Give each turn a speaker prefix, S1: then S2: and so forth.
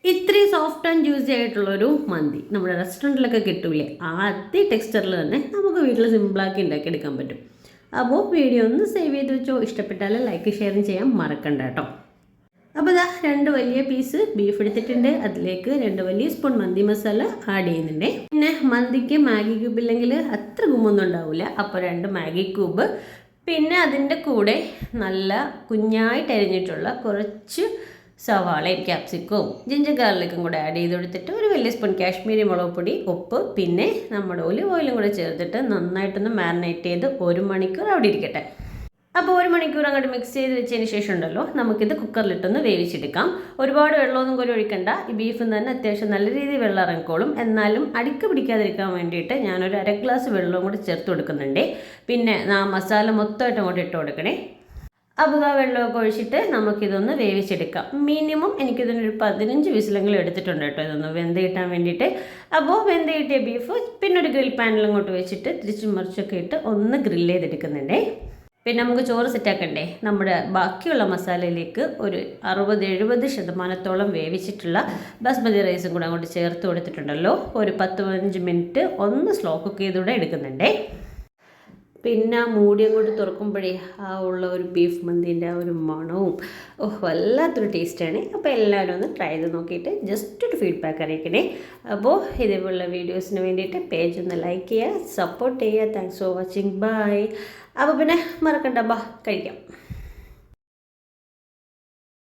S1: ഇത്രയും soft and juicy ആയിട്ടുള്ളൊരു മന്തി നമ്മുടെ റെസ്റ്റോറൻറ്റിലൊക്കെ കിട്ടൂലേ ആ അതേ ടെക്സ്ചറിൽ തന്നെ നമുക്ക് വീട്ടിൽ സിമ്പിളാക്കി ഉണ്ടാക്കിയെടുക്കാൻ പറ്റും. അപ്പോൾ വീഡിയോ ഒന്ന് സേവ് ചെയ്ത് വെച്ചോ. ഇഷ്ടപ്പെട്ടാൽ ലൈക്ക് ഷെയറും ചെയ്യാൻ മറക്കണ്ട കേട്ടോ. അപ്പോൾ ഇതാ 2 വലിയ പീസ് ബീഫ് എടുത്തിട്ടുണ്ട്. അതിലേക്ക് 2 വലിയ സ്പൂൺ മന്തി മസാല ആഡ് ചെയ്യുന്നുണ്ട്. പിന്നെ മന്തിക്ക് മാഗി ക്യൂബ് ഇല്ലെങ്കിൽ അത്ര ഗുമൊന്നും ഉണ്ടാവില്ല. അപ്പോൾ 2 മാഗി ക്യൂബ്, പിന്നെ അതിൻ്റെ കൂടെ നല്ല കുഞ്ഞായിട്ട് അരിഞ്ഞിട്ടുള്ള കുറച്ച് സവാളയും ക്യാപ്സിക്കവും ജിഞ്ചർ ഗാർലിക്കും കൂടെ ആഡ് ചെയ്ത് കൊടുത്തിട്ട് ഒരു വലിയ സ്പൂൺ കാശ്മീരി മുളക് പൊടി, ഉപ്പ്, പിന്നെ നമ്മുടെ ഒലിവ് ഓയിലും കൂടെ ചേർത്തിട്ട് നന്നായിട്ടൊന്ന് മാരിനേറ്റ് ചെയ്ത് 1 മണിക്കൂർ അവിടെ ഇരിക്കട്ടെ. അപ്പോൾ 1 മണിക്കൂർ അങ്ങോട്ട് മിക്സ് ചെയ്ത് വെച്ചതിന് ശേഷം ഉണ്ടല്ലോ നമുക്കിത് കുക്കറിലിട്ടൊന്ന് വേവിച്ചെടുക്കാം. ഒരുപാട് വെള്ളമൊന്നും കോരി ഒഴിക്കണ്ട. ഈ ബീഫിൽ തന്നെ അത്യാവശ്യം നല്ല രീതിയിൽ വെള്ളം ഇറങ്ങിക്കോളും. എന്നാലും അടിക്ക് പിടിക്കാതിരിക്കാൻ വേണ്ടിയിട്ട് ഞാനൊരു 1/2 ഗ്ലാസ് വെള്ളവും കൂടി ചേർത്ത് കൊടുക്കുന്നുണ്ട്. പിന്നെ മസാല മൊത്തമായിട്ട് അങ്ങോട്ട് ഇട്ട് കൊടുക്കണേ. അപ്പോൾ ആ വെള്ളമൊക്കെ ഒഴിച്ചിട്ട് നമുക്കിതൊന്ന് വേവിച്ചെടുക്കാം. മിനിമം എനിക്കിതിനൊരു 15 വിസിലെങ്കിലും എടുത്തിട്ടുണ്ട് കേട്ടോ, ഇതൊന്ന് വെന്ത് കിട്ടാൻ വേണ്ടിയിട്ട്. അപ്പോൾ വെന്ത് കിട്ടിയ ബീഫ് പിന്നെ ഒരു ഗ്രിൽ പാനിൽ അങ്ങോട്ട് വെച്ചിട്ട് തിരിച്ചും മറിച്ചൊക്കെ ഇട്ട് ഒന്ന് ഗ്രില്ല് ചെയ്തെടുക്കുന്നുണ്ടേ. പിന്നെ നമുക്ക് ചോറ് സെറ്റാക്കണ്ടേ. നമ്മുടെ ബാക്കിയുള്ള മസാലയിലേക്ക് ഒരു 60-70% വേവിച്ചിട്ടുള്ള ബാസ്മതി റൈസും കൂടെ അങ്ങോട്ട് ചേർത്ത് കൊടുത്തിട്ടുണ്ടല്ലോ. ഒരു 10-15 മിനിറ്റ് ഒന്ന് സ്ലോ കുക്ക് ചെയ്തുകൂടെ എടുക്കുന്നുണ്ടേ. പിന്നെ മൂടി അങ്ങോട്ട് തുറക്കുമ്പോഴേ ആ ഉള്ള ഒരു ബീഫ് മന്തീൻ്റെ ആ ഒരു മണവും വല്ലാത്തൊരു ടേസ്റ്റാണ്. അപ്പോൾ എല്ലാവരും ഒന്ന് ട്രൈ ചെയ്ത് നോക്കിയിട്ട് ജസ്റ്റ് ഒരു ഫീഡ്ബാക്ക് അറിയിക്കണേ. അപ്പോൾ ഇതേപോലുള്ള വീഡിയോസിന് വേണ്ടിയിട്ട് പേജ് ഒന്ന് ലൈക്ക് ചെയ്യുക, സപ്പോർട്ട് ചെയ്യുക. Thanks for watching. ബൈ. അപ്പോൾ പിന്നെ മറക്കണ്ട, കഴിക്കാം.